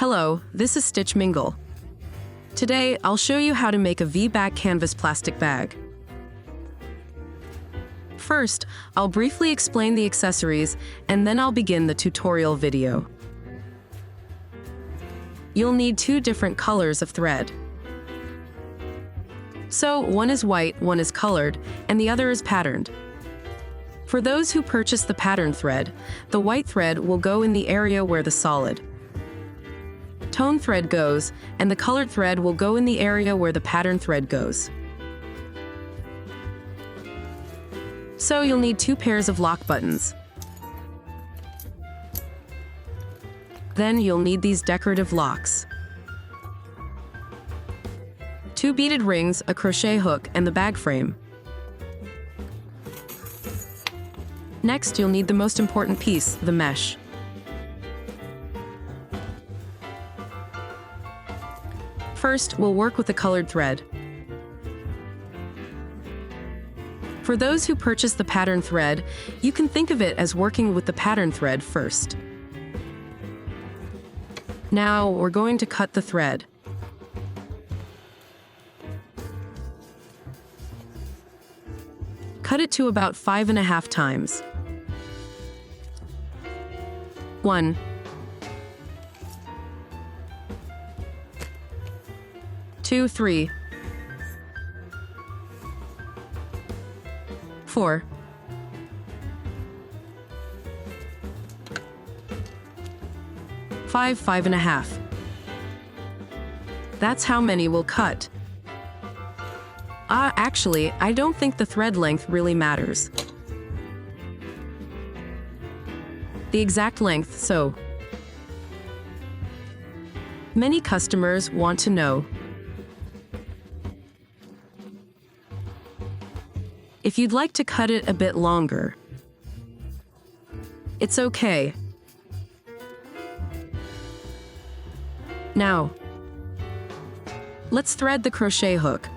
Hello, this is Stitch Mingle. Today, I'll show you how to make a V-back canvas plastic bag. First, I'll briefly explain the accessories, and then I'll begin the tutorial video. You'll need two different colors of thread. So, one is white, one is colored, and the other is patterned. For those who purchase the pattern thread, the white thread will go in the area where the solid tone thread goes, and the colored thread will go in the area where the pattern thread goes. So you'll need two pairs of lock buttons. Then you'll need these decorative locks, two beaded rings, a crochet hook, and the bag frame. Next, you'll need the most important piece, the mesh. First, we'll work with the colored thread. For those who purchase the pattern thread, you can think of it as working with the pattern thread first. Now, we're going to cut the thread. Cut it to about 5.5 times. 1, 2, 3, 4, 5, 5.5. That's how many we'll cut. Actually, I don't think the thread length really matters. The exact length, so. Many customers want to know. If you'd like to cut it a bit longer, it's okay. Now, let's thread the crochet hook.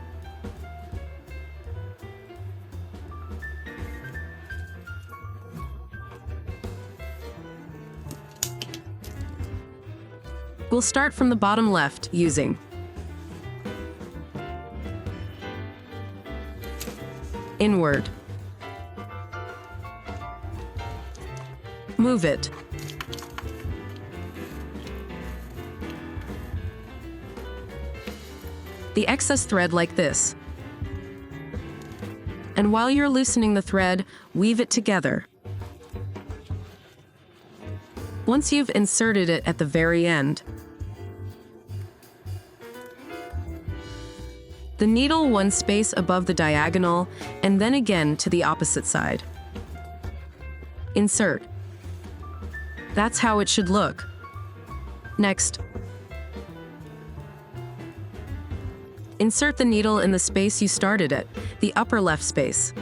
We'll start from the bottom left using inward. Move it. The excess thread like this. And while you're loosening the thread, weave it together. Once you've inserted it at the very end, the needle one space above the diagonal, and then again to the opposite side. Insert. That's how it should look. Next, insert the needle in the space you started at, the upper left space.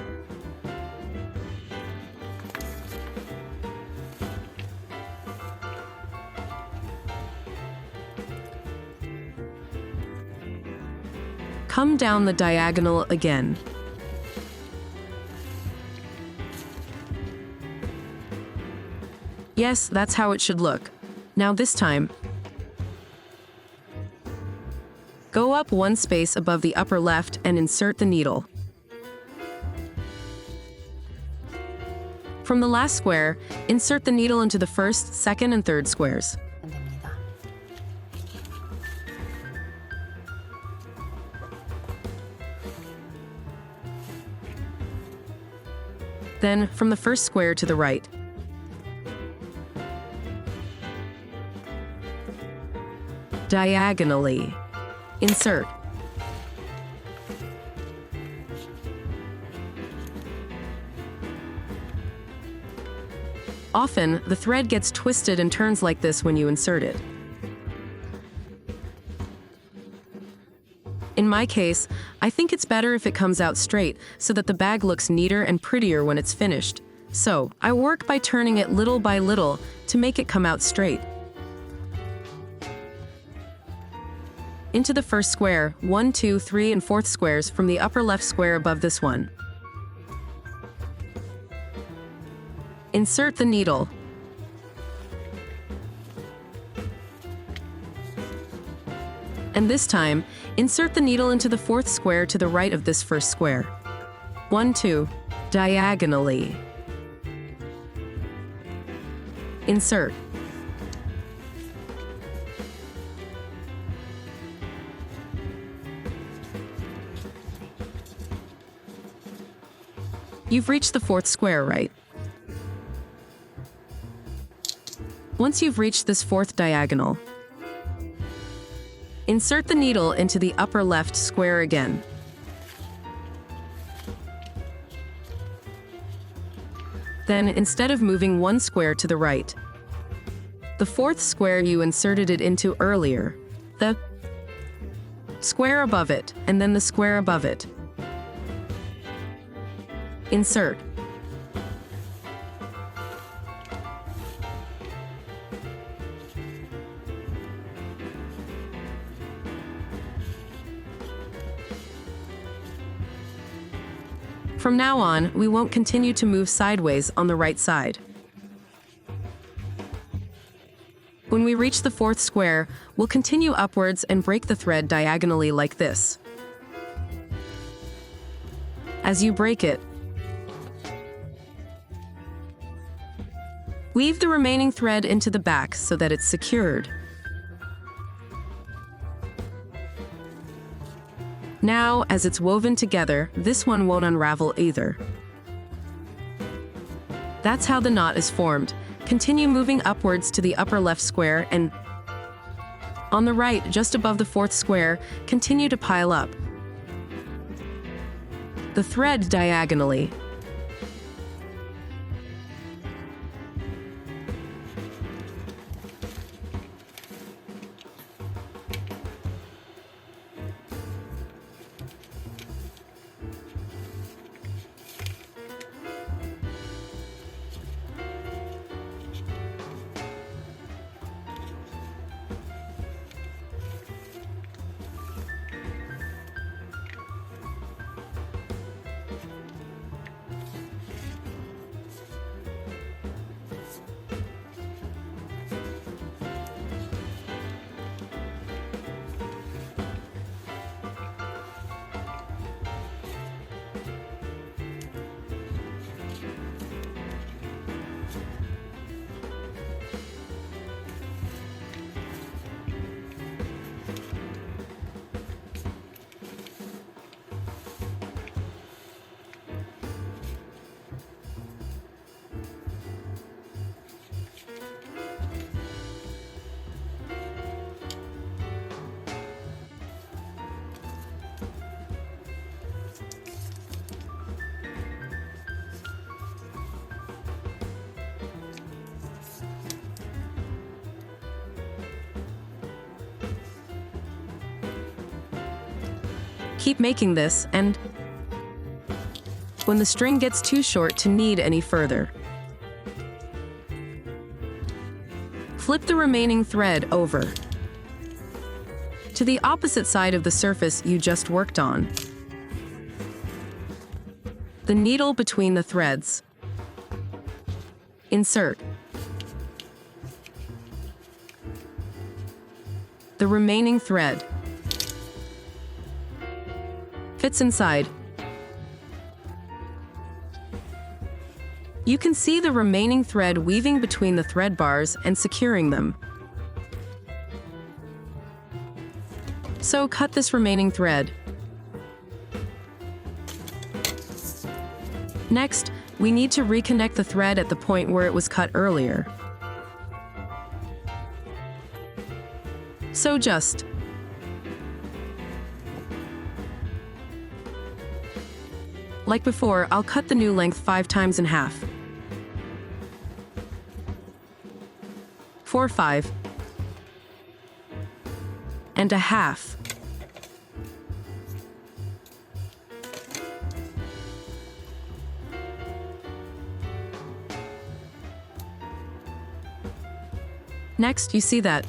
Come down the diagonal again. Yes, that's how it should look. Now this time, go up one space above the upper left and insert the needle. From the last square, insert the needle into the first, second, and third squares. Then, from the first square to the right. Diagonally. Insert. Often, the thread gets twisted and turns like this when you insert it. In my case, I think it's better if it comes out straight so that the bag looks neater and prettier when it's finished. So, I work by turning it little by little to make it come out straight. Into the first square, 1, 2, 3, and 4th squares from the upper left square above this one. Insert the needle. And this time, insert the needle into the fourth square to the right of this first square. 1, 2, diagonally. Insert. You've reached the fourth square, right? Once you've reached this fourth diagonal, insert the needle into the upper left square again. Then, instead of moving one square to the right, the fourth square you inserted it into earlier, the square above it, and then the square above it. Insert. From now on, we won't continue to move sideways on the right side. When we reach the fourth square, we'll continue upwards and break the thread diagonally like this. As you break it, weave the remaining thread into the back so that it's secured. Now, as it's woven together, this one won't unravel either. That's how the knot is formed. Continue moving upwards to the upper left square and on the right, just above the fourth square, continue to pile up the thread diagonally. Keep making this, and when the string gets too short to need any further, flip the remaining thread over to the opposite side of the surface you just worked on. The needle between the threads. Insert. The remaining thread fits inside. You can see the remaining thread weaving between the thread bars and securing them. So cut this remaining thread. Next, we need to reconnect the thread at the point where it was cut earlier. So just like before, I'll cut the new length 5 times in half. 4, 5, and a half. Next, you see that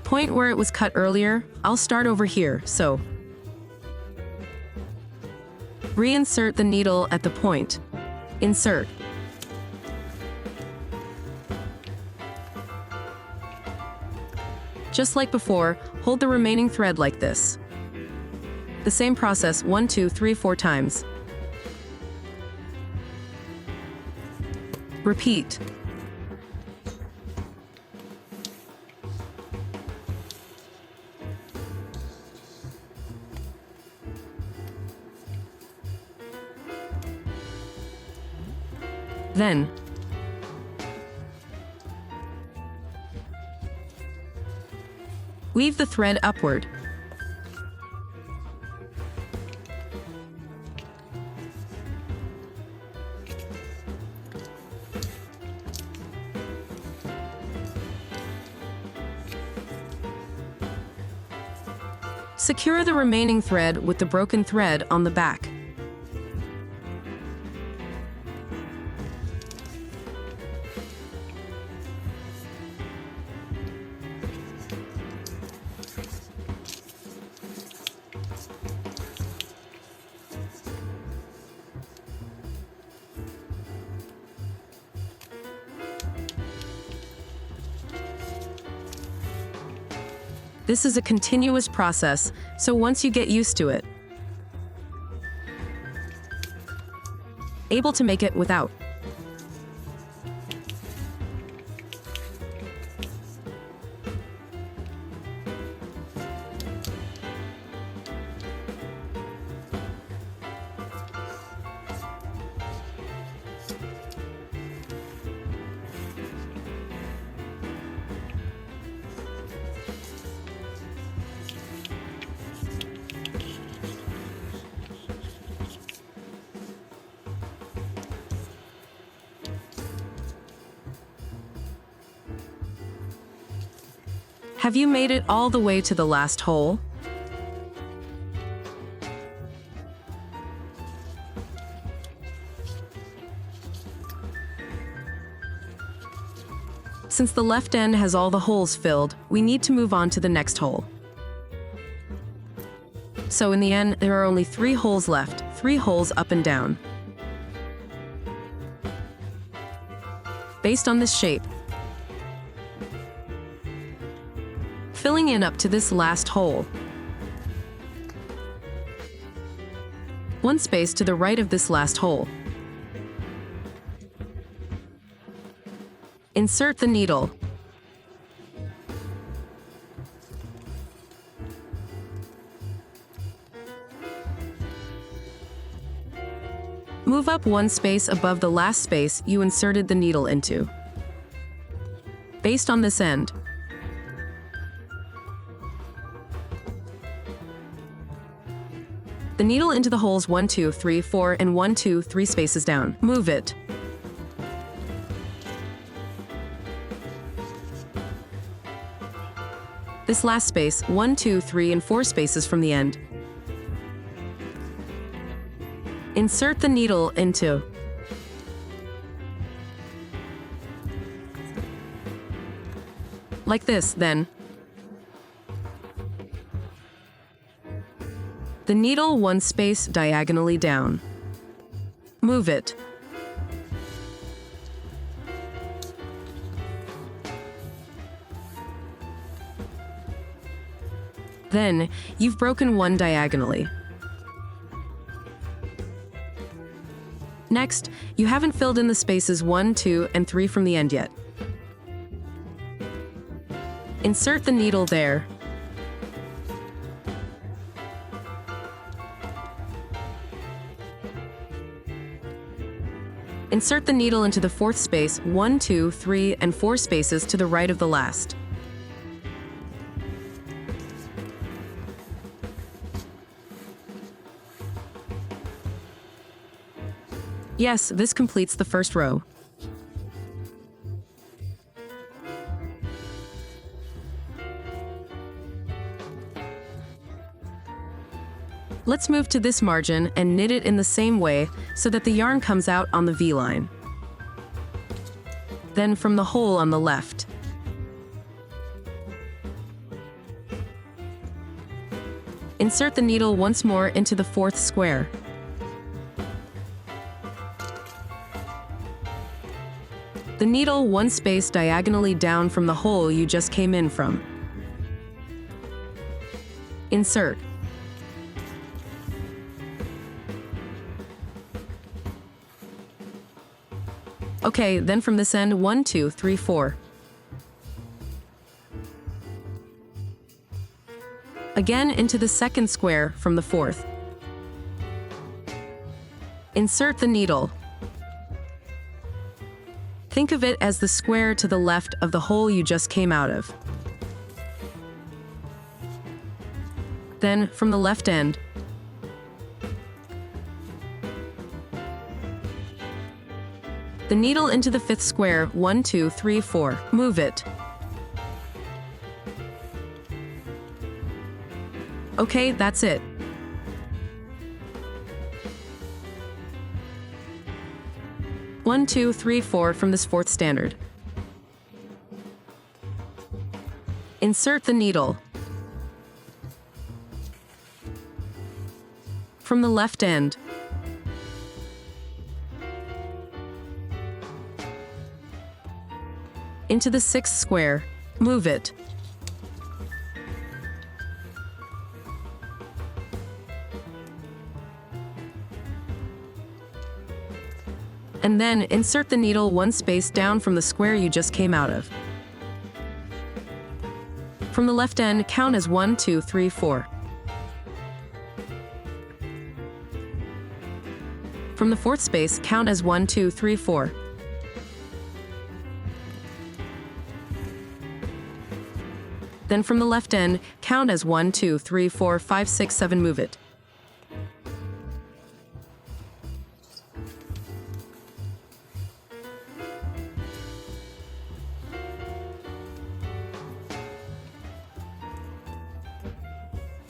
point where it was cut earlier. I'll start over here, so reinsert the needle at the point. Insert. Just like before, hold the remaining thread like this. The same process 1, 2, 3, 4 times. Repeat. Then, weave the thread upward. Secure the remaining thread with the broken thread on the back. This is a continuous process, so once you get used to it, able to make it without. Have you made it all the way to the last hole? Since the left end has all the holes filled, we need to move on to the next hole. So in the end, there are only 3 holes left, 3 holes up and down. Based on this shape, filling in up to this last hole. 1 space to the right of this last hole. Insert the needle. Move up 1 space above the last space you inserted the needle into. Based on this end, the needle into the holes 1, 2, 3, 4 and 1, 2, 3 spaces down. Move it. This last space, 1, 2, 3 and 4 spaces from the end. Insert the needle into. Like this, then. The needle 1 space diagonally down. Move it. Then, you've broken 1 diagonally. Next, you haven't filled in the spaces 1, 2, and 3 from the end yet. Insert the needle there. Insert the needle into the 4th space, 1, 2, 3, and 4 spaces to the right of the last. Yes, this completes the first row. Let's move to this margin and knit it in the same way so that the yarn comes out on the V-line. Then from the hole on the left. Insert the needle once more into the 4th square. The needle 1 space diagonally down from the hole you just came in from. insert. Okay, then from this end, 1, 2, 3, 4. Again into the second square from the fourth. Insert the needle. Think of it as the square to the left of the hole you just came out of. Then, from the left end, the needle into the fifth square, 1, 2, 3, 4. Move it. Okay, that's it. One, 2, 3, 4 from this fourth standard. Insert the needle. From the left end, into the sixth square, move it. And then insert the needle one space down from the square you just came out of. From the left end, count as 1, 2, 3, 4. From the fourth space, count as 1, 2, 3, 4. Then from the left end, count as 1, 2, 3, 4, 5, 6, 7, move it.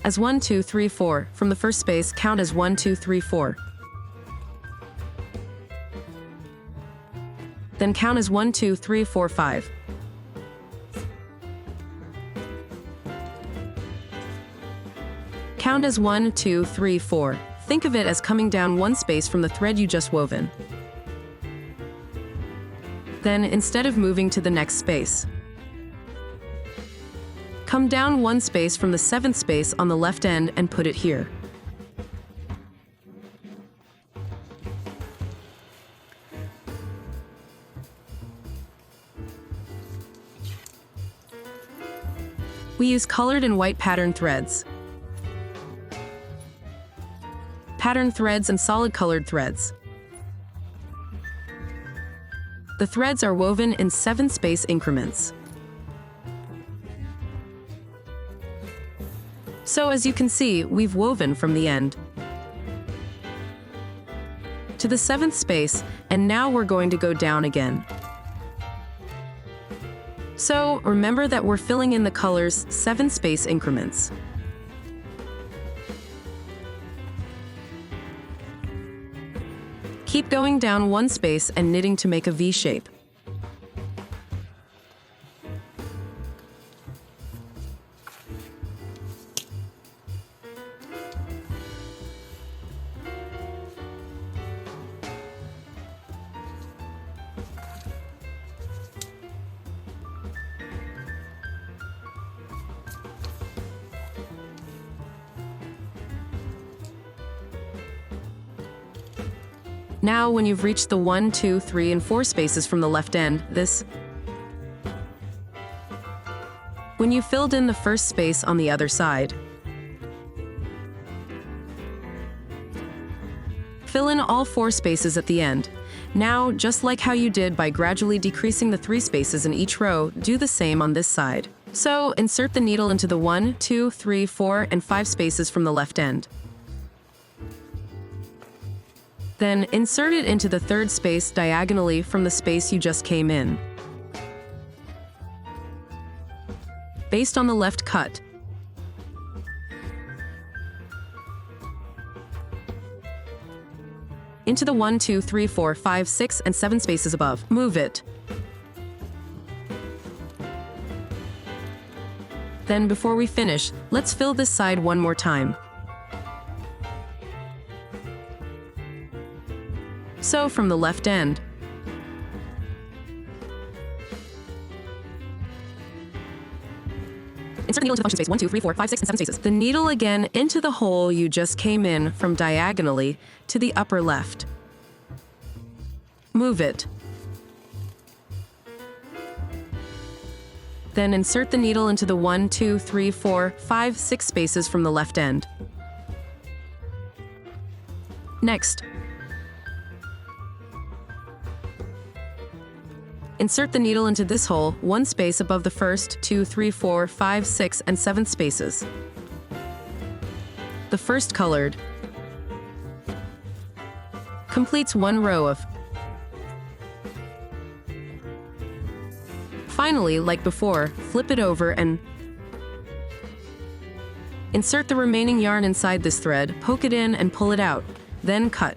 As 1, 2, 3, 4. From the first space, count as 1, 2, 3, 4. Then count as 1, 2, 3, 4, 5. Count as 1, 2, 3, 4. Think of it as coming down one space from the thread you just woven. Then, instead of moving to the next space, come down one space from the seventh space on the left end and put it here. We use colored and white pattern threads. Pattern threads and solid colored threads. The threads are woven in 7-space increments. So as you can see, we've woven from the end to the 7th space, and now we're going to go down again. So remember that we're filling in the colors 7-space increments. Keep going down one space and knitting to make a V shape. Now, when you've reached the 1, 2, 3, and 4 spaces from the left end, when you filled in the first space on the other side, fill in all 4 spaces at the end. Now, just like how you did by gradually decreasing the 3 spaces in each row, do the same on this side. So, insert the needle into the 1, 2, 3, 4, and 5 spaces from the left end. Then insert it into the 3rd space diagonally from the space you just came in, based on the left cut. Into the 1, 2, 3, 4, 5, 6, and 7 spaces above. Move it. Then before we finish, let's fill this side one more time. So from the left end, insert the needle into the function space 1, 2, 3, 4, 5, 6, and 7 spaces. The needle again into the hole you just came in from diagonally to the upper left. Move it. Then insert the needle into the 1, 2, 3, 4, 5, 6 spaces from the left end. Next, insert the needle into this hole, one space above the first 2, 3, 4, 5, 6, and 7 spaces. The first colored completes one row of. Finally, like before, flip it over and insert the remaining yarn inside this thread, poke it in and pull it out, then cut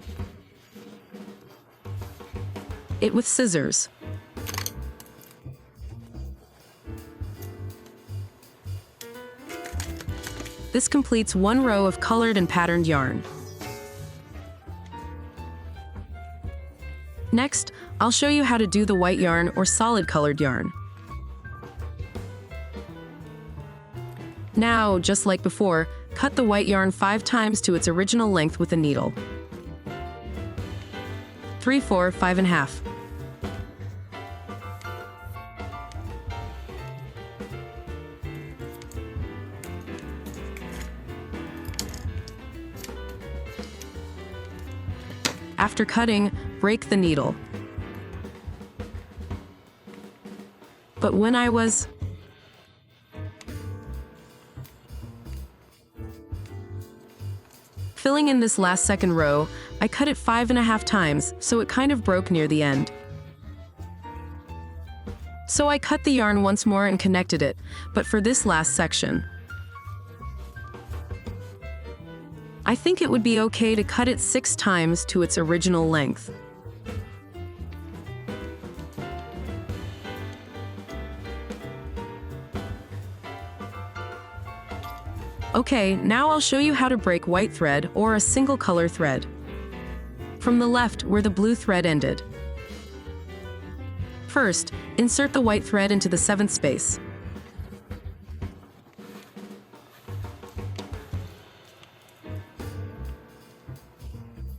it with scissors. This completes one row of colored and patterned yarn. Next, I'll show you how to do the white yarn or solid colored yarn. Now, just like before, cut the white yarn 5 times to its original length with a needle. 3, 4, 5 and a half. After cutting, break the needle. But when I was filling in this last second row, I cut it 5.5 times, so it kind of broke near the end. So I cut the yarn once more and connected it, but for this last section, I think it would be okay to cut it 6 times to its original length. Okay, now I'll show you how to break white thread or a single color thread. From the left, where the blue thread ended. First, insert the white thread into the 7th space.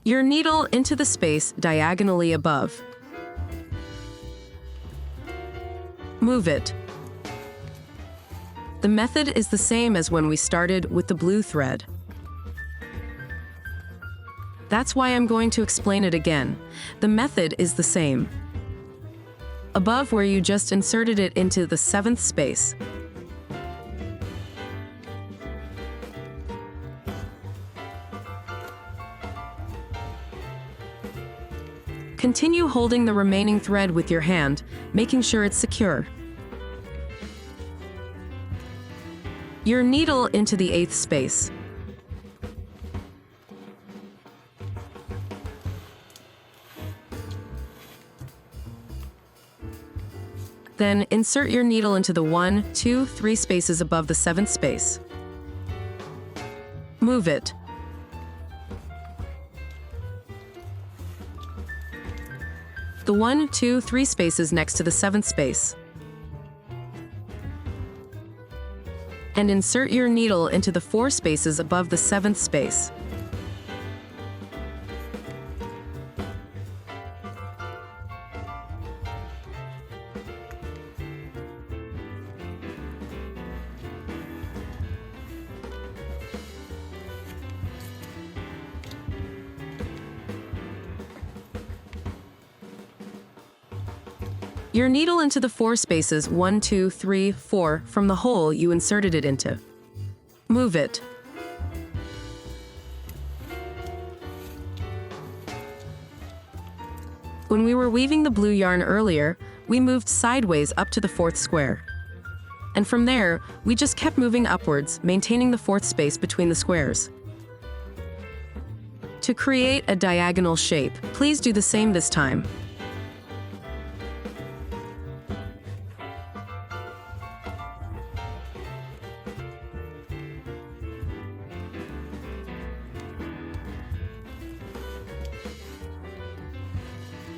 Your needle into the space diagonally above. Move it. The method is the same as when we started with the blue thread. That's why I'm going to explain it again. The method is the same. Above where you just inserted it into the 7th space. Continue holding the remaining thread with your hand, making sure it's secure. Your needle into the 8th space. Then insert your needle into the 1, 2, 3 spaces above the 7th space. Move it. The 1, 2, 3 spaces next to the 7th space. And insert your needle into the 4 spaces above the 7th space. Your needle into the 4 spaces 1, 2, 3, 4 from the hole you inserted it into. Move it. When we were weaving the blue yarn earlier, we moved sideways up to the 4th square. And from there, we just kept moving upwards, maintaining the 4th space between the squares. To create a diagonal shape, please do the same this time.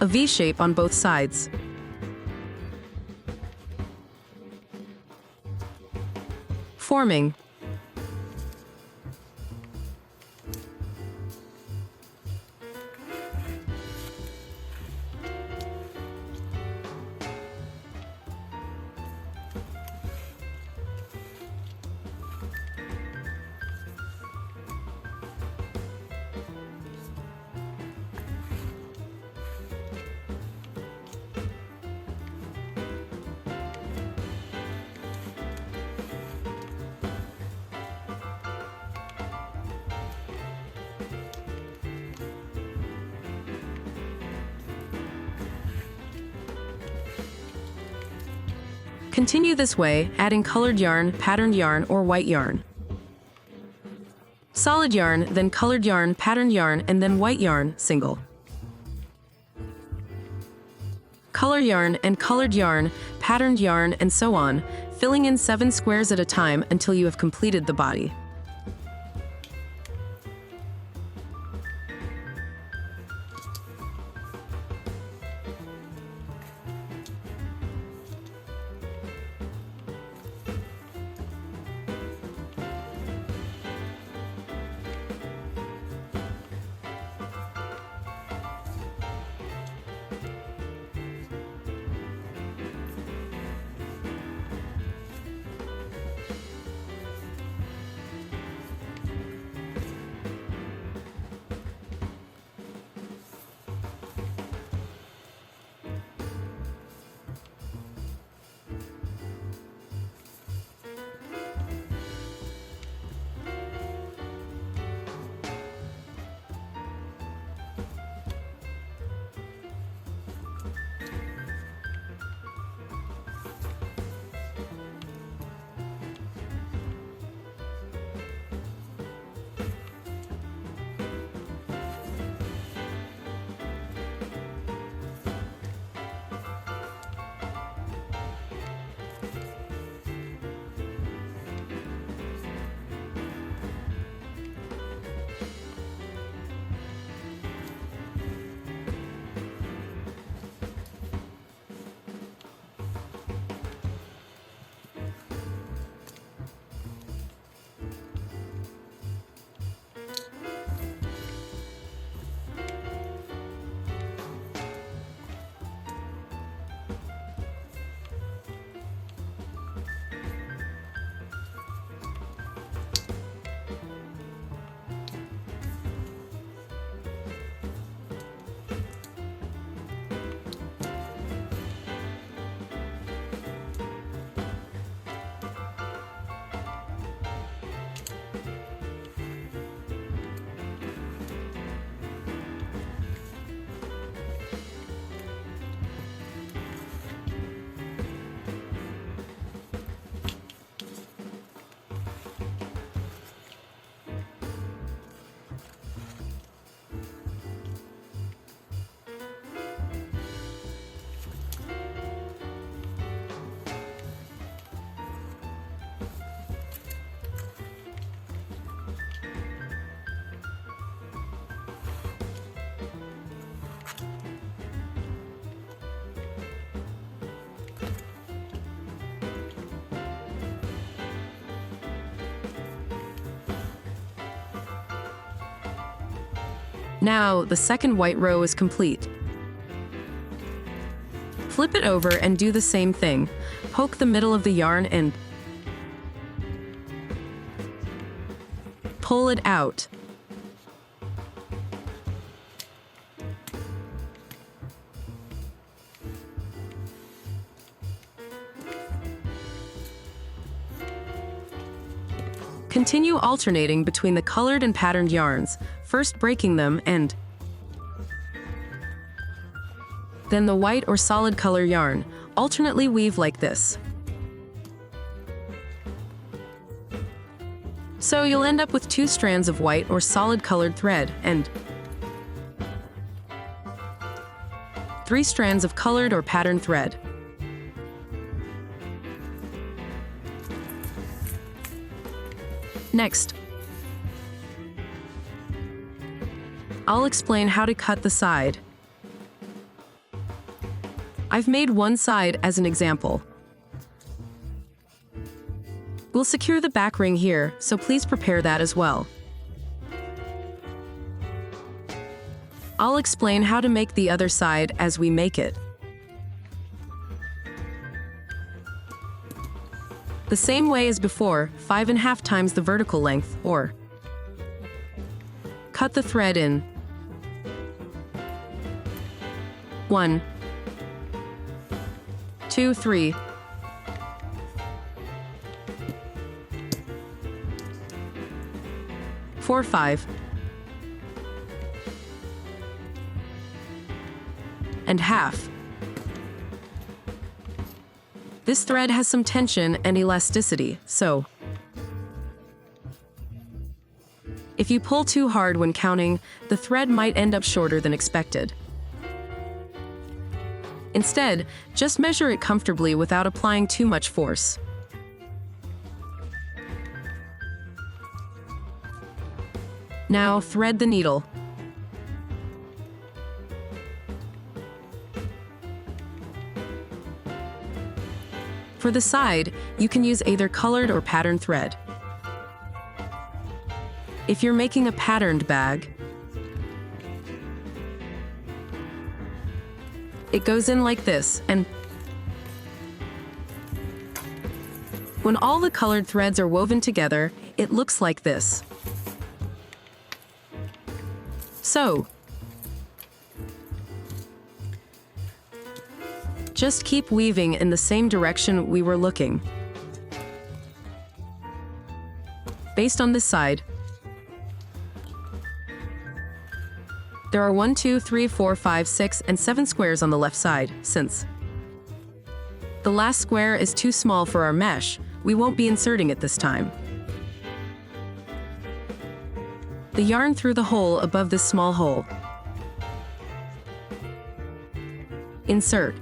A V shape on both sides. forming. Continue this way, adding colored yarn, patterned yarn, or white yarn. Solid yarn, then colored yarn, patterned yarn, and then white yarn, single. Color yarn and colored yarn, patterned yarn, and so on, filling in 7 squares at a time until you have completed the body. Now, the second white row is complete. Flip it over and do the same thing. Poke the middle of the yarn and pull it out. Continue alternating between the colored and patterned yarns, first breaking them and then the white or solid color yarn. Alternately weave like this. So you'll end up with 2 strands of white or solid colored thread and 3 strands of colored or patterned thread. Next, I'll explain how to cut the side. I've made one side as an example. We'll secure the back ring here, so please prepare that as well. I'll explain how to make the other side as we make it. The same way as before, 5½ times the vertical length, or cut the thread in 1, 2, 3, 4, 5, and half. This thread has some tension and elasticity, so if you pull too hard when counting, the thread might end up shorter than expected. Instead, just measure it comfortably without applying too much force. Now, thread the needle. For the side, you can use either colored or patterned thread. If you're making a patterned bag, it goes in like this, and when all the colored threads are woven together, it looks like this. So, just keep weaving in the same direction we were looking. Based on this side, there are 1, 2, 3, 4, 5, 6, and 7 squares on the left side. Since the last square is too small for our mesh, we won't be inserting it this time. The yarn through the hole above this small hole. Insert.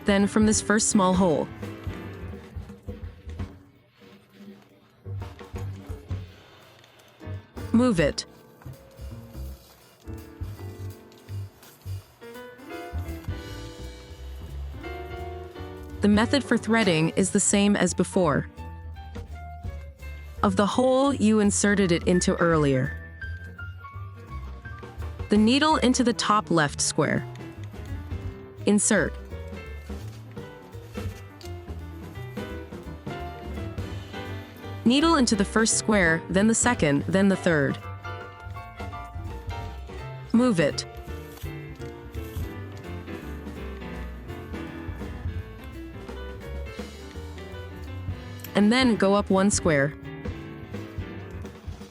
Then from this first small hole, move it. The method for threading is the same as before. Of the hole you inserted it into earlier. The needle into the top left square. Insert. Needle into the first square, then the second, then the third. Move it. And then go up 1 square.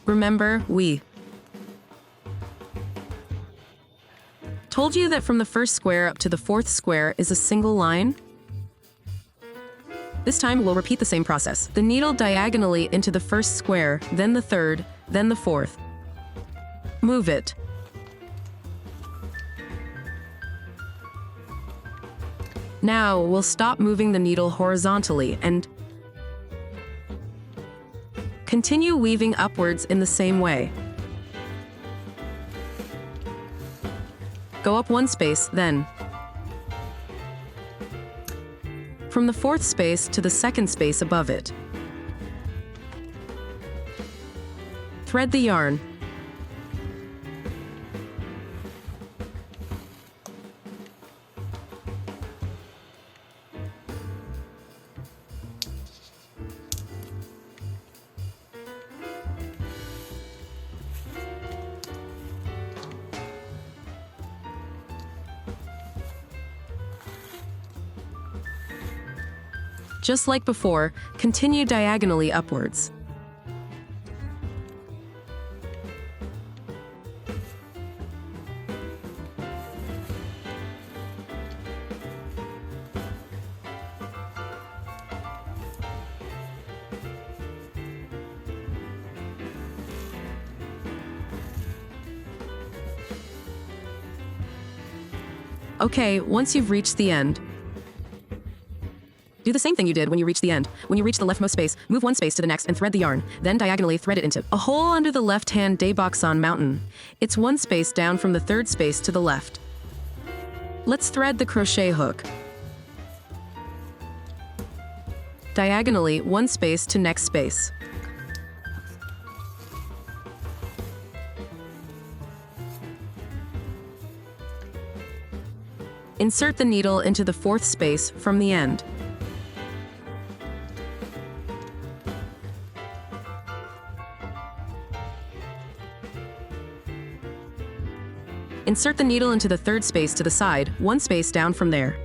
Remember, we told you that from the first square up to the 4th square is a single line? This time we'll repeat the same process. The needle diagonally into the first square, then the third, then the 4th. Move it. Now we'll stop moving the needle horizontally and continue weaving upwards in the same way. Go up 1 space, then from the 4th space to the 2nd space above it. Thread the yarn. Just like before, continue diagonally upwards. Okay, once you've reached the end, do the same thing you did when you reach the end. When you reach the leftmost space, move 1 space to the next and thread the yarn, then diagonally thread it into a hole under the left-hand dayboxon mountain. It's 1 space down from the 3rd space to the left. Let's thread the crochet hook. Diagonally, one space to next space. Insert the needle into the fourth space from the end. Insert the needle into the third space to the side, one space down from there.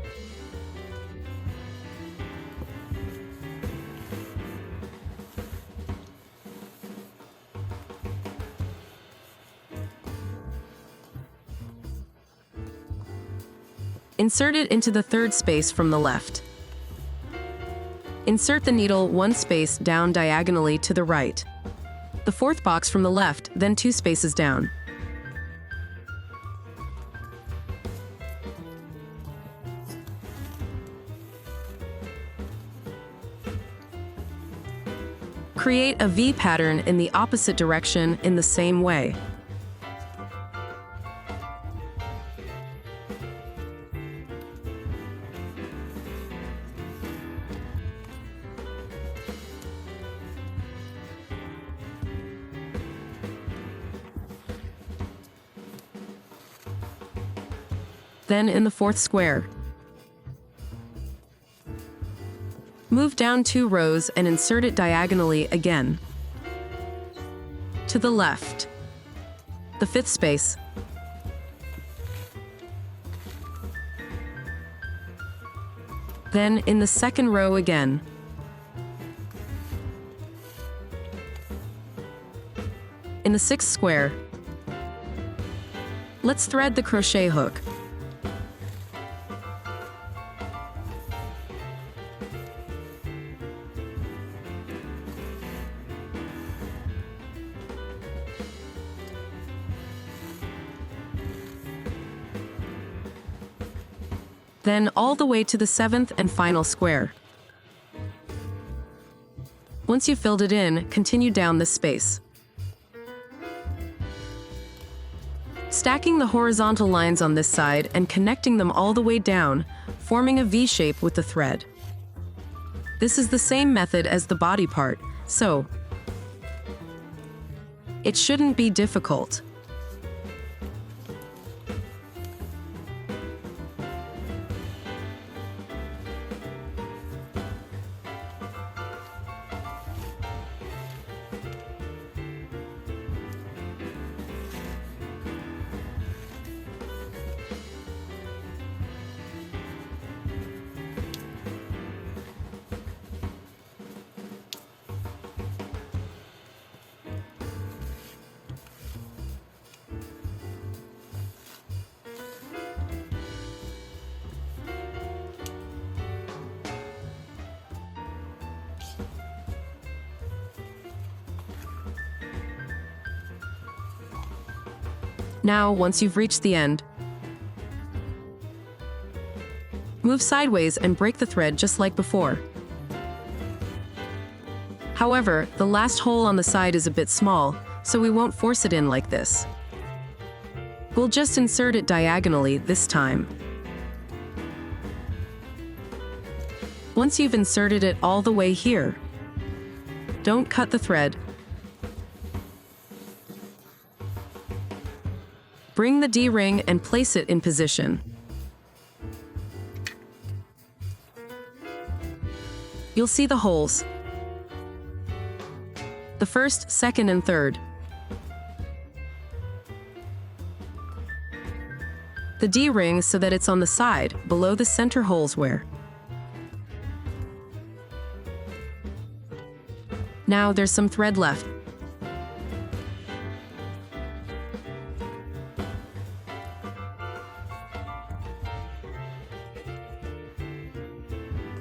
Insert it into the third space from the left. Insert the needle one space down diagonally to the right. The fourth box from the left, then two spaces down. Create a V pattern in the opposite direction in the same way. Then in the fourth square, move down 2 rows and insert it diagonally again. To the left, the fifth space. Then in the second row again. In the sixth square, let's thread the crochet hook. Then all the way to the seventh and final square. Once you've filled it in, continue down this space. Stacking the horizontal lines on this side and connecting them all the way down, forming a V shape with the thread. This is the same method as the body part, so it shouldn't be difficult. Now, once you've reached the end, move sideways and break the thread just like before. However, the last hole on the side is a bit small, so we won't force it in like this. We'll just insert it diagonally this time. Once you've inserted it all the way here, don't cut the thread. Bring the D-ring and place it in position. You'll see the holes. The first, second, and third. The D-ring so that it's on the side, below the center holes where. Now there's some thread left.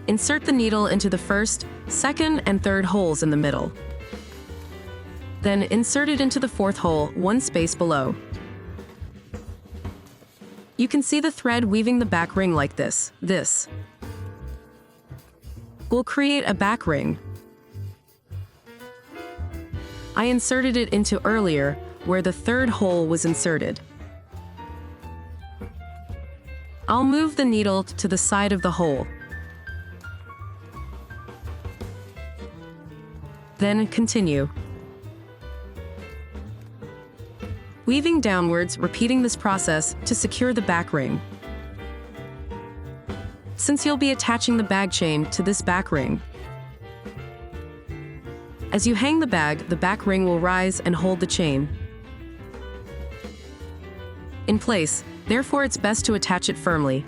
Insert the needle into the first, second, and third holes in the middle. Then insert it into the fourth hole, one space below. You can see the thread weaving the back ring like this. We'll create a back ring. I inserted it into earlier, where the third hole was inserted. I'll move the needle to the side of the hole. Then continue. Weaving downwards, repeating this process to secure the back ring. Since you'll be attaching the bag chain to this back ring, as you hang the back ring will rise and hold the chain in place. Therefore, it's best to attach it firmly.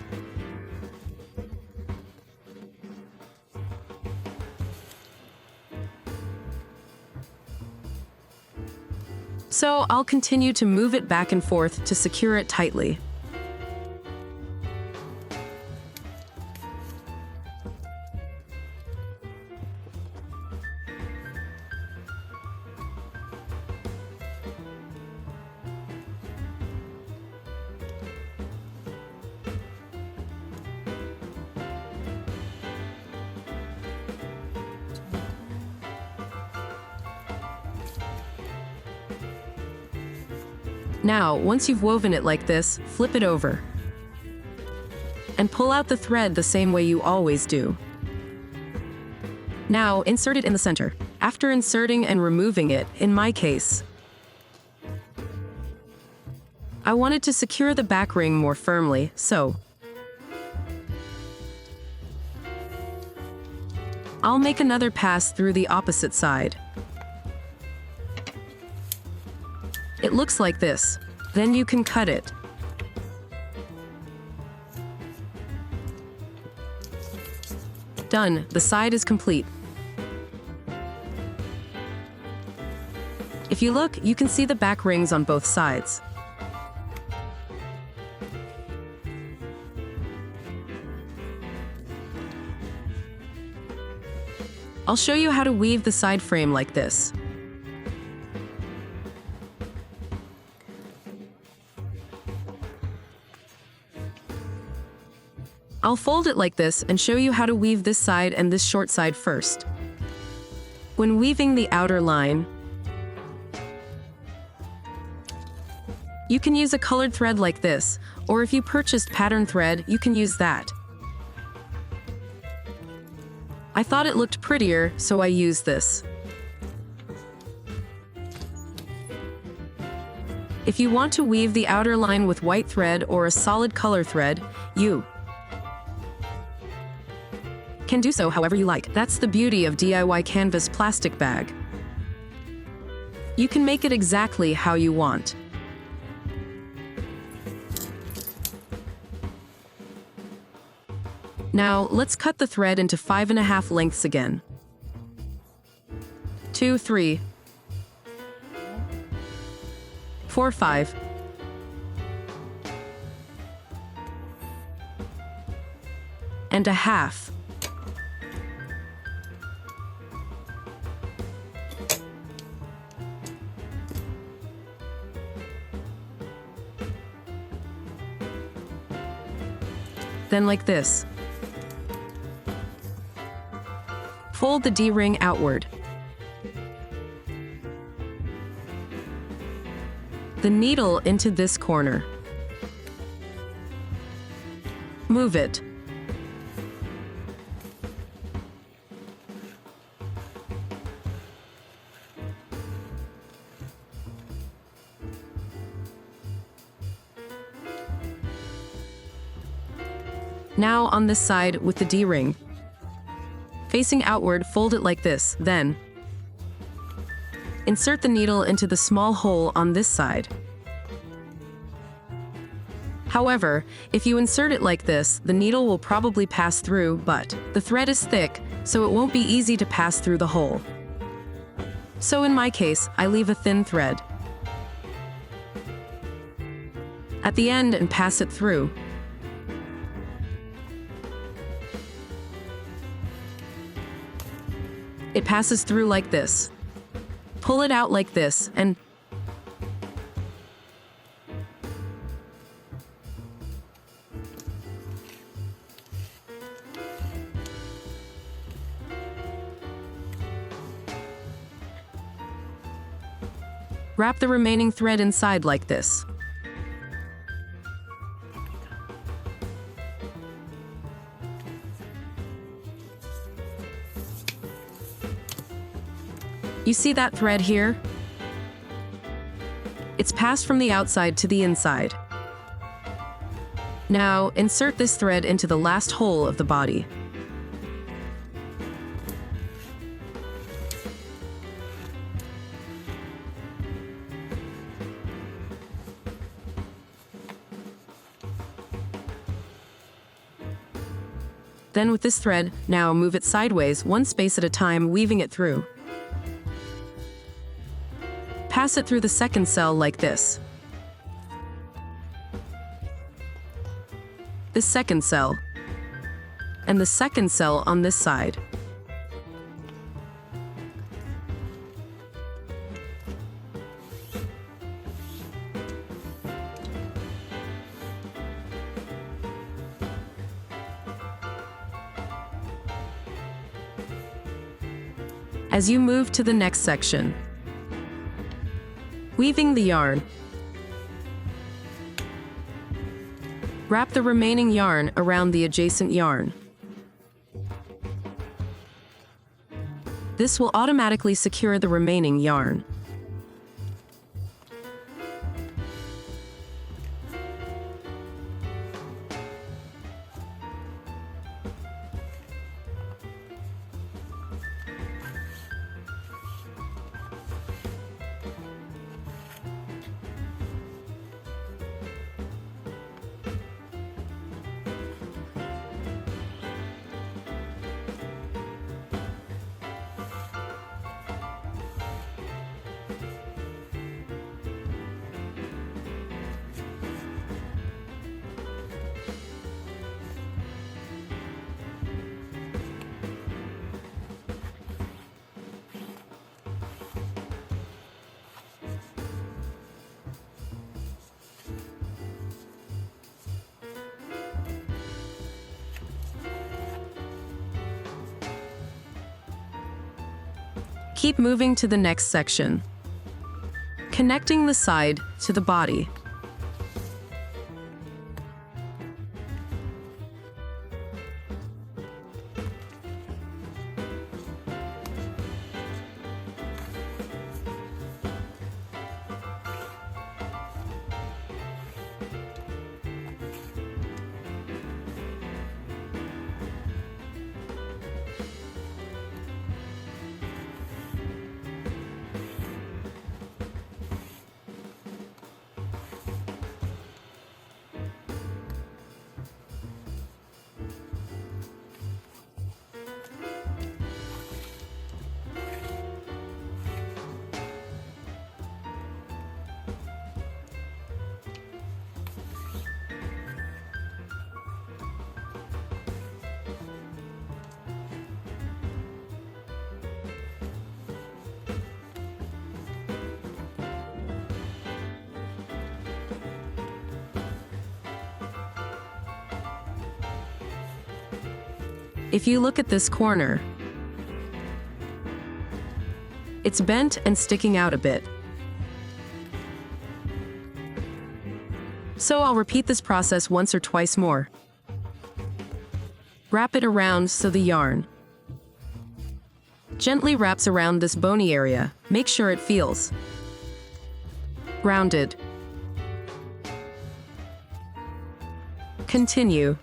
So I'll continue to move it back and forth to secure it tightly. Now, once you've woven it like this, flip it over and pull out the thread the same way you always do. Now, insert it in the center. After inserting and removing it, in my case, I wanted to secure the back ring more firmly, so I'll make another pass through the opposite side. It looks like this. Then you can cut it. Done. The side is complete. If you look, you can see the back rings on both sides. I'll show you how to weave the side frame like this. I'll fold it like this and show you how to weave this side and this short side first. When weaving the outer line, you can use a colored thread like this, or if you purchased pattern thread, you can use that. I thought it looked prettier, so I used this. If you want to weave the outer line with white thread or a solid color thread, you can do so however you like. That's the beauty of DIY canvas plastic bag. You can make it exactly how you want. Now, let's cut the thread into 5.5 lengths again. 2, 3, 4, 5. And a half. Then like this. Fold the D-ring outward. The needle into this corner. Move it. Now on this side with the D-ring. Facing outward, fold it like this, then insert the needle into the small hole on this side. However, if you insert it like this, the needle will probably pass through, but the thread is thick, so it won't be easy to pass through the hole. So in my case, I leave a thin thread at the end and pass it through. It passes through like this. Pull it out like this, and wrap the remaining thread inside like this. You see that thread here? It's passed from the outside to the inside. Now, insert this thread into the last hole of the body. Then with this thread, now move it sideways, one space at a time, weaving it through. Pass it through the second cell like this. The second cell. And the second cell on this side. As you move to the next section, weaving the yarn. Wrap the remaining yarn around the adjacent yarn. This will automatically secure the remaining yarn. Keep moving to the next section, connecting the side to the body. If you look at this corner, it's bent and sticking out a bit. So I'll repeat this process once or twice more. Wrap it around so the yarn gently wraps around this bony area. Make sure it feels rounded. Continue.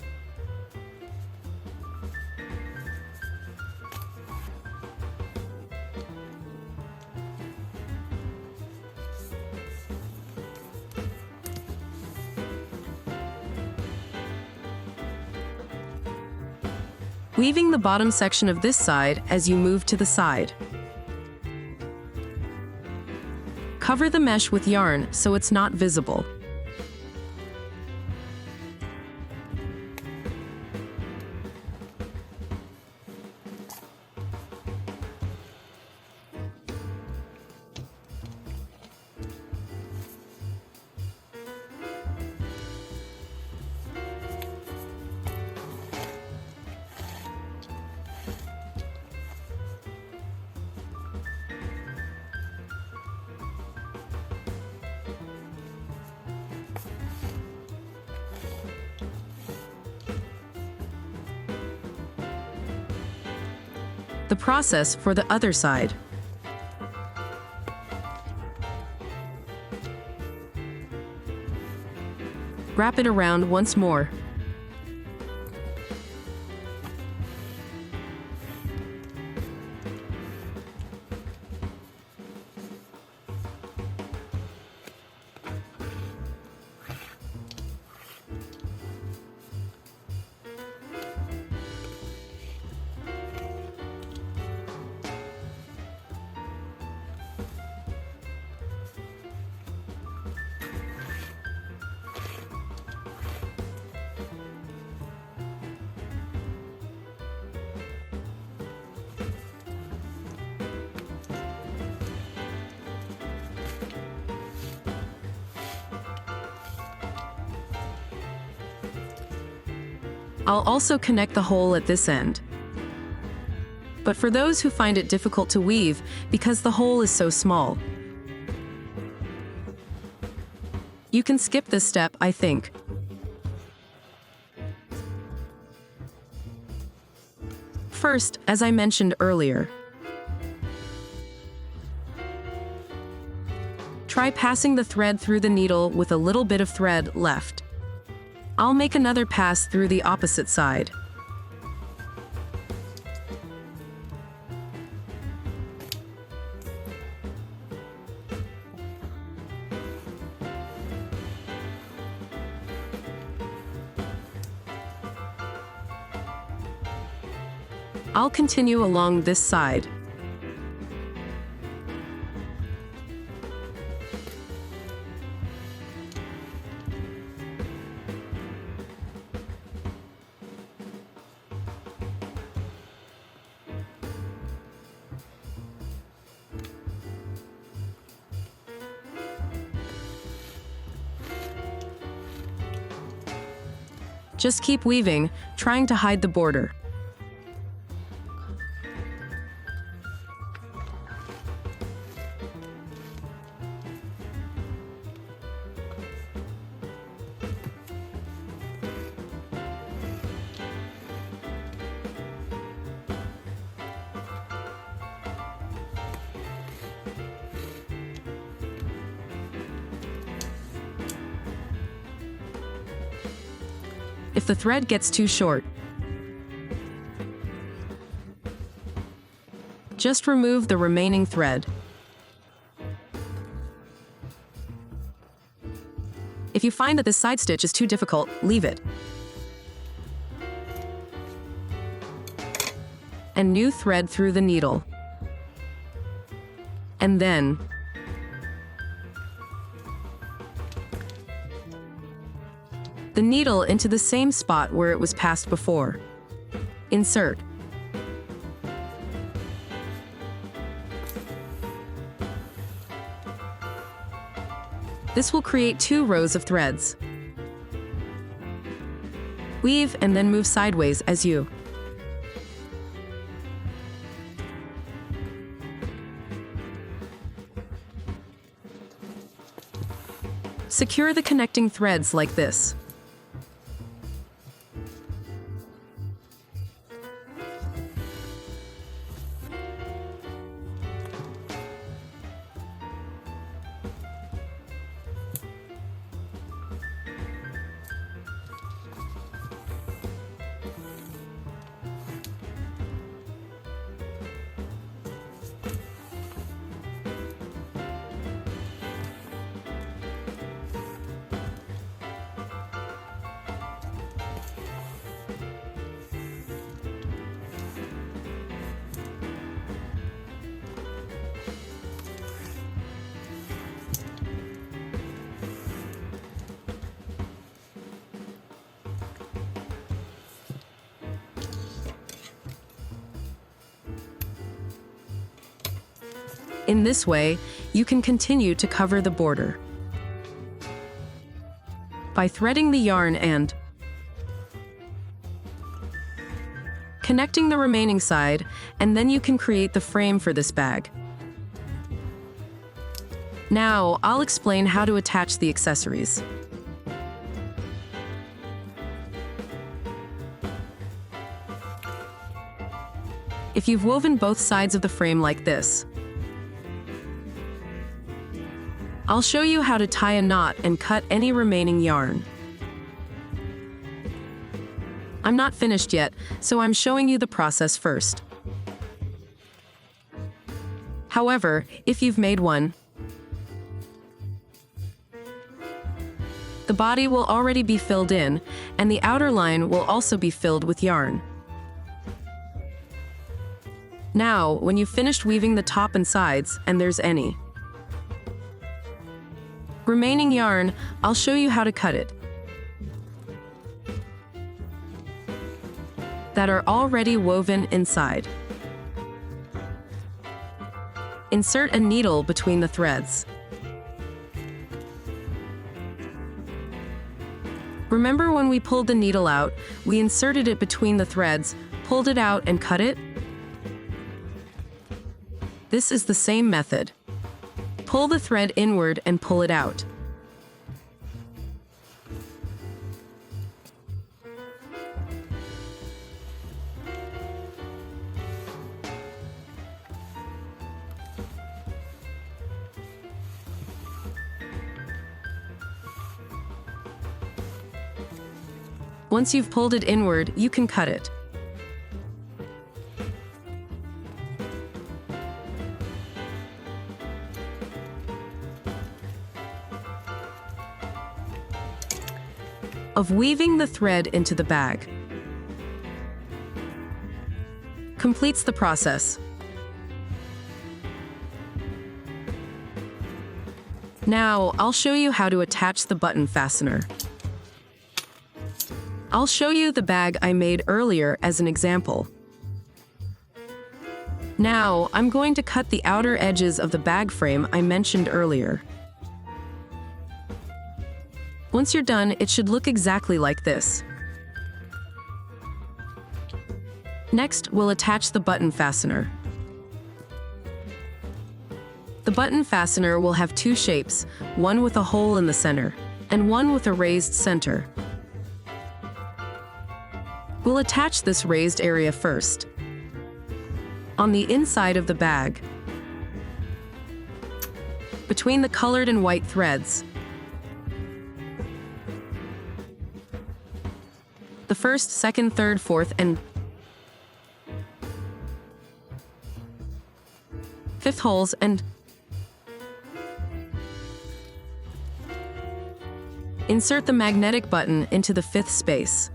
Weaving the bottom section of this side as you move to the side. Cover the mesh with yarn so it's not visible. The process for the other side. Wrap it around once more. I'll also connect the hole at this end. But for those who find it difficult to weave because the hole is so small, you can skip this step, I think. First, as I mentioned earlier, try passing the thread through the needle with a little bit of thread left. I'll make another pass through the opposite side. I'll continue along this side. Just keep weaving, trying to hide the border. If the thread gets too short, just remove the remaining thread. If you find that this side stitch is too difficult, leave it. And new thread through the needle. And then the needle into the same spot where it was passed before. Insert. This will create 2 rows of threads. Weave and then move sideways as you. Secure the connecting threads like this. In this way, you can continue to cover the border. By threading the yarn and connecting the remaining side, and then you can create the frame for this bag. Now, I'll explain how to attach the accessories. If you've woven both sides of the frame like this, I'll show you how to tie a knot and cut any remaining yarn. I'm not finished yet, so I'm showing you the process first. However, if you've made one, the body will already be filled in, and the outer line will also be filled with yarn. Now, when you've finished weaving the top and sides, and there's any remaining yarn, I'll show you how to cut it, that are already woven inside. Insert a needle between the threads. Remember when we pulled the needle out, we inserted it between the threads, pulled it out, and cut it? This is the same method. Pull the thread inward and pull it out. Once you've pulled it inward, you can cut it. Of weaving the thread into the bag completes the process. Now, I'll show you how to attach the button fastener. I'll show you the bag I made earlier as an example. Now, I'm going to cut the outer edges of the bag frame I mentioned earlier. Once you're done, it should look exactly like this. Next, we'll attach the button fastener. The button fastener will have two shapes, one with a hole in the center, and one with a raised center. We'll attach this raised area first, on the inside of the bag, between the colored and white threads. The first, second, third, fourth, and fifth holes, and insert the magnetic button into the fifth space.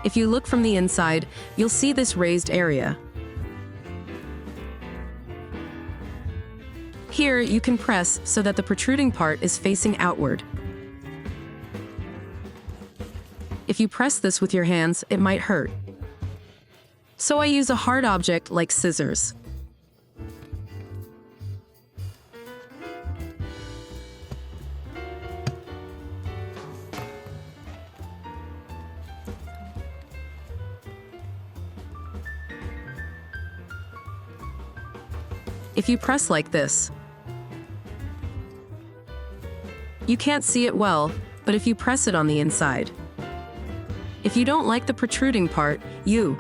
If you look from the inside, you'll see this raised area. Here, you can press so that the protruding part is facing outward. If you press this with your hands, it might hurt. So I use a hard object like scissors. If you press like this, you can't see it well, but if you press it on the inside. If you don't like the protruding part, you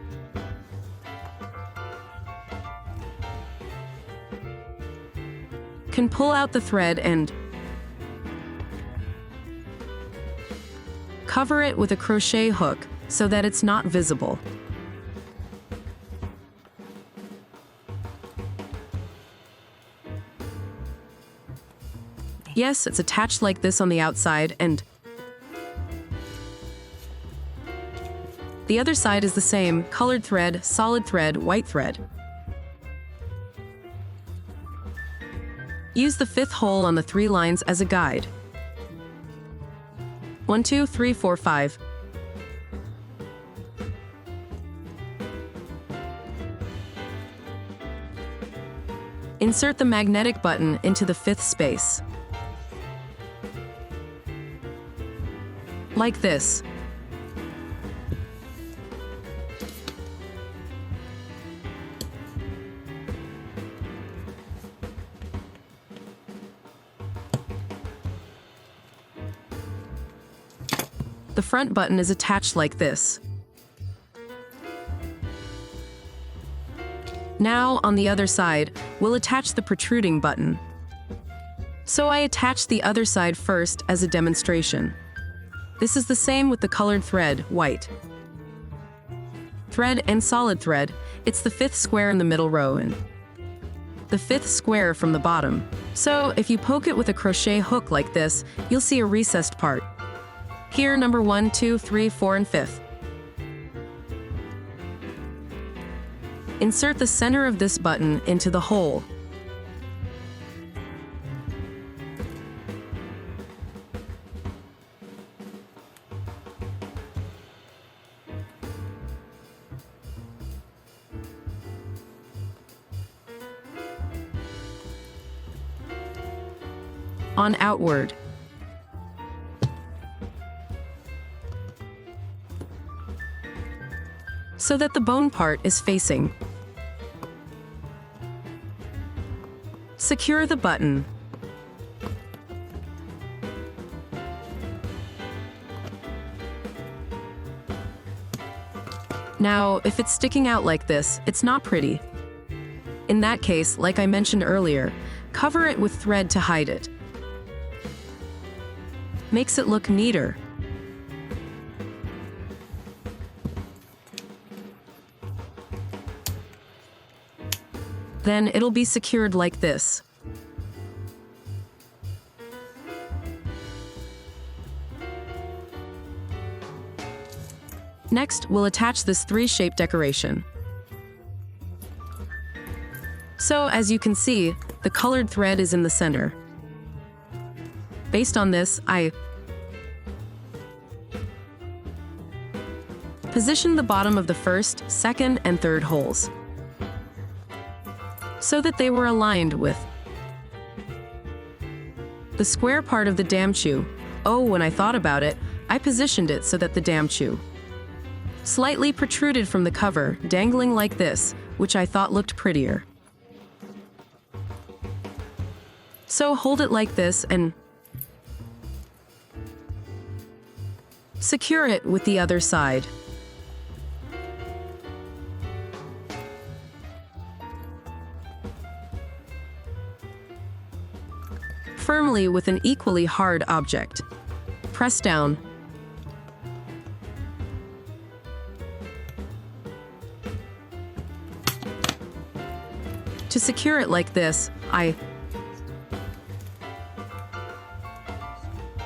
can pull out the thread and cover it with a crochet hook so that it's not visible. Yes, it's attached like this on the outside, and the other side is the same: colored thread, solid thread, white thread. Use the fifth hole on the 3 lines as a guide. 1, 2, 3, 4, 5. Insert the magnetic button into the 5th space. Like this. The front button is attached like this. Now, on the other side, we'll attach the protruding button. So I attached the other side first as a demonstration. This is the same with the colored thread, white. Thread and solid thread, it's the fifth square in the middle row and the fifth square from the bottom. So if you poke it with a crochet hook like this, you'll see a recessed part. Here, number 1, 2, 3, 4, and 5th. Insert the center of this button into the hole. On outward. So that the bone part is facing. Secure the button. Now, if it's sticking out like this, it's not pretty. In that case, like I mentioned earlier, cover it with thread to hide it. Makes it look neater. Then it'll be secured like this. Next, we'll attach this 3-shape decoration. So, as you can see, the colored thread is in the center. Based on this, I position the bottom of the first, second, and third holes so that they were aligned with the square part of the dam chew. Oh, when I thought about it, I positioned it so that the dam chew slightly protruded from the cover, dangling like this, which I thought looked prettier. So hold it like this and secure it with the other side. Firmly with an equally hard object. Press down. To secure it like this,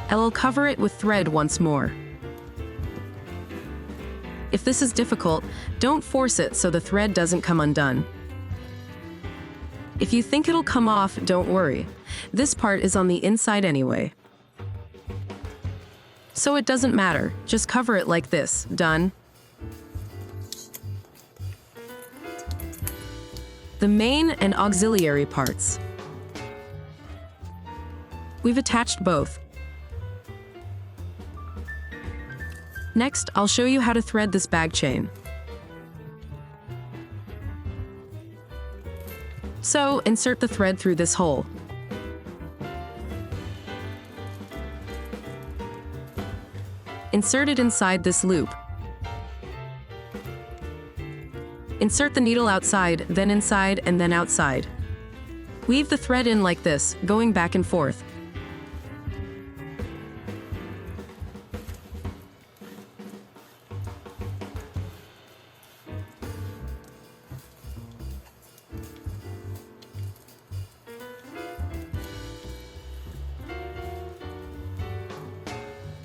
I'll cover it with thread once more. If this is difficult, don't force it so the thread doesn't come undone. If you think it'll come off, don't worry. This part is on the inside anyway. So it doesn't matter, just cover it like this. Done. The main and auxiliary parts. We've attached both. Next, I'll show you how to thread this bag chain. So, insert the thread through this hole. Insert it inside this loop. Insert the needle outside, then inside, and then outside. Weave the thread in like this, going back and forth.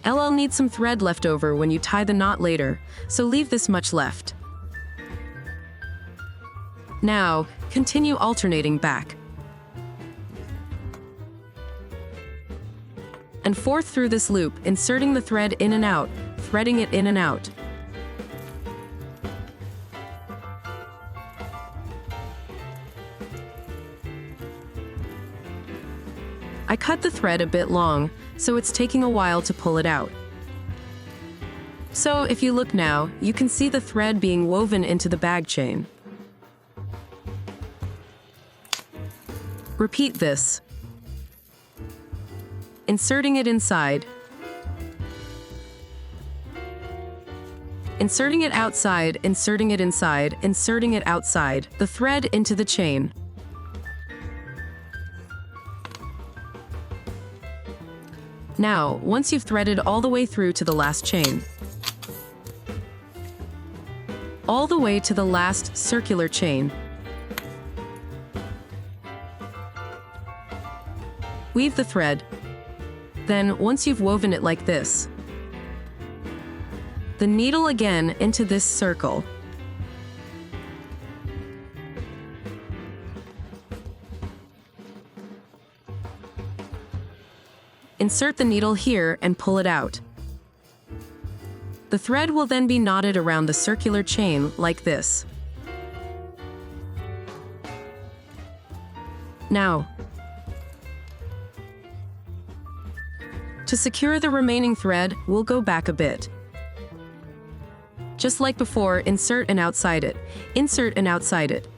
LL needs some thread left over when you tie the knot later, so leave this much left. Now, continue alternating back and forth through this loop, inserting the thread in and out, threading it in and out. I cut the thread a bit long, so it's taking a while to pull it out. So if you look now, you can see the thread being woven into the bag chain. Repeat this, inserting it inside, Inserting it outside, inserting it inside, inserting it outside, the thread into the chain. Now, once you've threaded all the way through to the last chain, all the way to the last circular chain, weave the thread. Then, once you've woven it like this, the needle again into this circle. Insert the needle here and pull it out. The thread will then be knotted around the circular chain like this. Now, to secure the remaining thread, we'll go back a bit. Just like before, insert and outside it. Insert and outside it.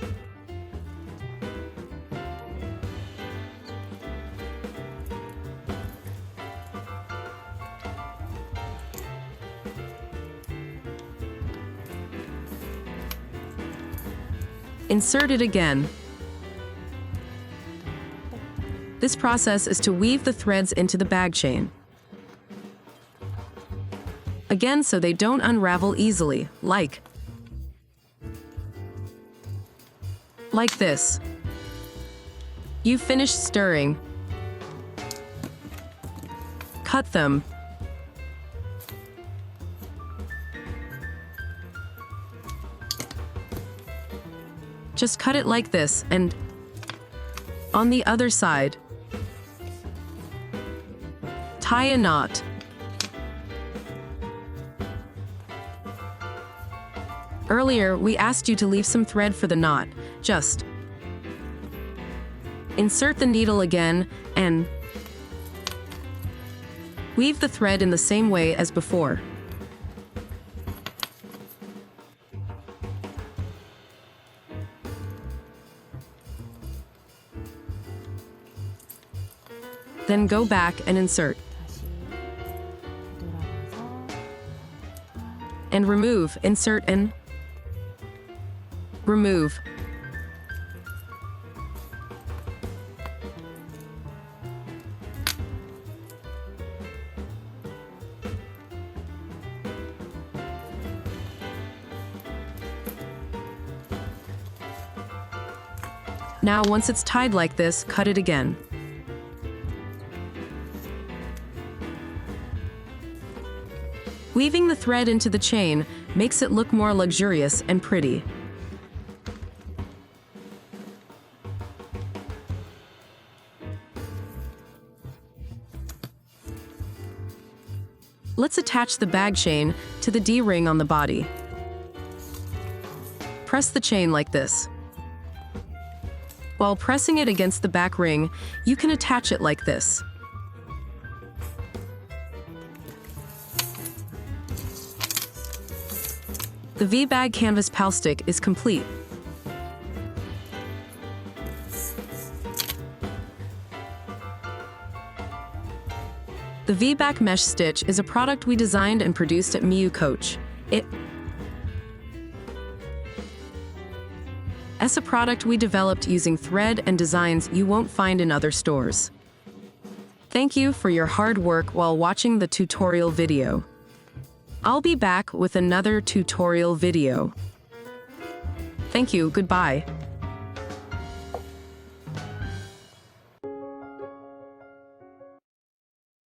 Insert it again. This process is to weave the threads into the bag chain. Again, so they don't unravel easily, like this. You've finished stirring. Cut them. Just cut it like this, and on the other side, tie a knot. Earlier, we asked you to leave some thread for the knot. Just insert the needle again and weave the thread in the same way as before. Then go back and insert. And remove, insert and remove. Now, once it's tied like this, cut it again. Weaving the thread into the chain makes it look more luxurious and pretty. Let's attach the bag chain to the D-ring on the body. Press the chain like this. While pressing it against the back ring, you can attach it like this. The V-Bag Canvas PAL stick is complete. The V-Back Mesh Stitch is a product we designed and produced at Miu Coach. It's a product we developed using thread and designs you won't find in other stores. Thank you for your hard work while watching the tutorial video. I'll be back with another tutorial video. Thank you, goodbye.